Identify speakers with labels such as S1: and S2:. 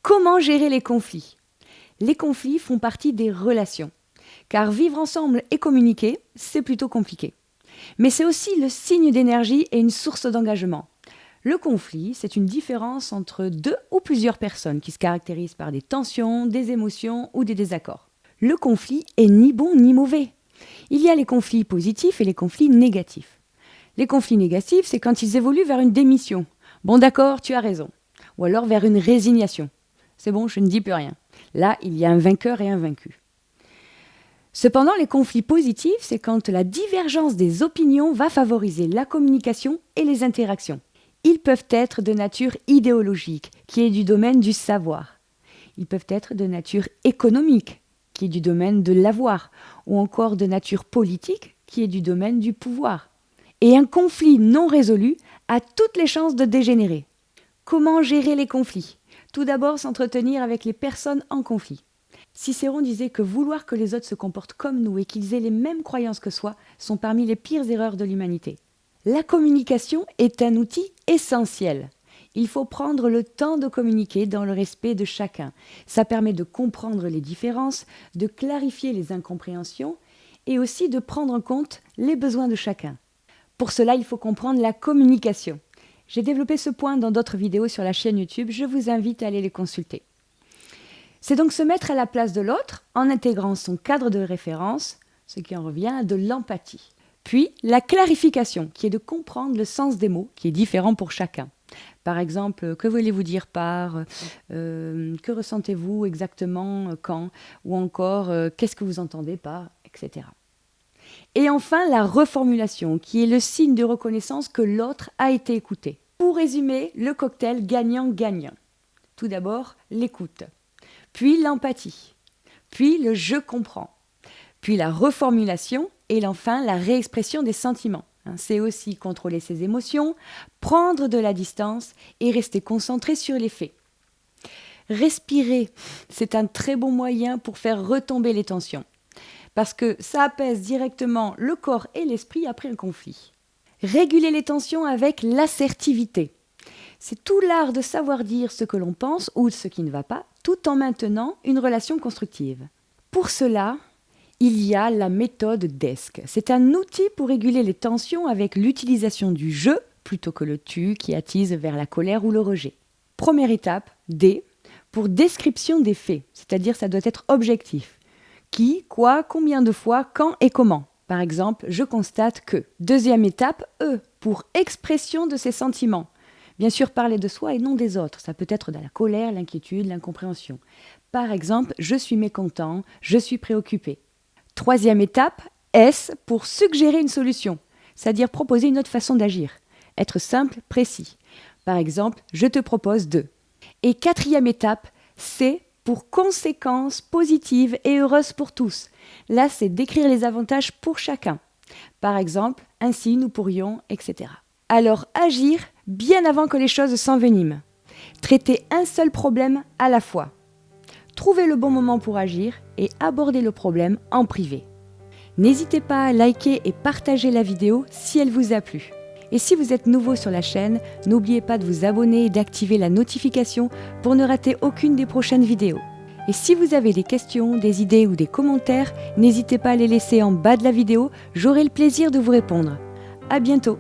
S1: Comment gérer les conflits? Les conflits font partie des relations, car vivre ensemble et communiquer, c'est plutôt compliqué. Mais c'est aussi le signe d'énergie et une source d'engagement. Le conflit, c'est une différence entre deux ou plusieurs personnes qui se caractérisent par des tensions, des émotions ou des désaccords. Le conflit est ni bon ni mauvais. Il y a les conflits positifs et les conflits négatifs. Les conflits négatifs, c'est quand ils évoluent vers une démission. Bon d'accord, tu as raison. Ou alors vers une résignation. C'est bon, je ne dis plus rien. Là, il y a un vainqueur et un vaincu. Cependant, les conflits positifs, c'est quand la divergence des opinions va favoriser la communication et les interactions. Ils peuvent être de nature idéologique, qui est du domaine du savoir. Ils peuvent être de nature économique, qui est du domaine de l'avoir, ou encore de nature politique, qui est du domaine du pouvoir. Et un conflit non résolu a toutes les chances de dégénérer. Comment gérer les conflits? Tout d'abord, s'entretenir avec les personnes en conflit. Cicéron disait que vouloir que les autres se comportent comme nous et qu'ils aient les mêmes croyances que soi sont parmi les pires erreurs de l'humanité. La communication est un outil essentiel. Il faut prendre le temps de communiquer dans le respect de chacun. Ça permet de comprendre les différences, de clarifier les incompréhensions et aussi de prendre en compte les besoins de chacun. Pour cela, il faut comprendre la communication. J'ai développé ce point dans d'autres vidéos sur la chaîne YouTube, je vous invite à aller les consulter. C'est donc se mettre à la place de l'autre en intégrant son cadre de référence, ce qui en revient à de l'empathie. Puis, la clarification, qui est de comprendre le sens des mots, qui est différent pour chacun. Par exemple, que voulez-vous dire par, que ressentez-vous exactement quand, ou encore, qu'est-ce que vous entendez par, etc. Et enfin, la reformulation, qui est le signe de reconnaissance que l'autre a été écouté. Pour résumer, le cocktail gagnant-gagnant. Tout d'abord, l'écoute. Puis l'empathie. Puis le « je comprends ». Puis la reformulation et enfin la réexpression des sentiments. C'est aussi contrôler ses émotions, prendre de la distance et rester concentré sur les faits. Respirer, c'est un très bon moyen pour faire retomber les tensions, parce que ça apaise directement le corps et l'esprit après un conflit. Réguler les tensions avec l'assertivité. C'est tout l'art de savoir dire ce que l'on pense ou ce qui ne va pas, tout en maintenant une relation constructive. Pour cela, il y a la méthode DESC. C'est un outil pour réguler les tensions avec l'utilisation du « je » plutôt que le « tu » qui attise vers la colère ou le rejet. Première étape, D, pour description des faits, c'est-à-dire ça doit être objectif. Qui, quoi, combien de fois, quand et comment. Par exemple, je constate que. Deuxième étape, E, pour expression de ses sentiments. Bien sûr, parler de soi et non des autres. Ça peut être de la colère, l'inquiétude, l'incompréhension. Par exemple, je suis mécontent, je suis préoccupé. Troisième étape, S, pour suggérer une solution, c'est-à-dire proposer une autre façon d'agir. Être simple, précis. Par exemple, je te propose de. Et quatrième étape, C, pour conséquences positives et heureuses pour tous. Là, c'est décrire les avantages pour chacun. Par exemple, ainsi nous pourrions, etc. Alors, agir bien avant que les choses s'enveniment. Traiter un seul problème à la fois. Trouver le bon moment pour agir et aborder le problème en privé. N'hésitez pas à liker et partager la vidéo si elle vous a plu. Et si vous êtes nouveau sur la chaîne, n'oubliez pas de vous abonner et d'activer la notification pour ne rater aucune des prochaines vidéos. Et si vous avez des questions, des idées ou des commentaires, n'hésitez pas à les laisser en bas de la vidéo, j'aurai le plaisir de vous répondre. À bientôt!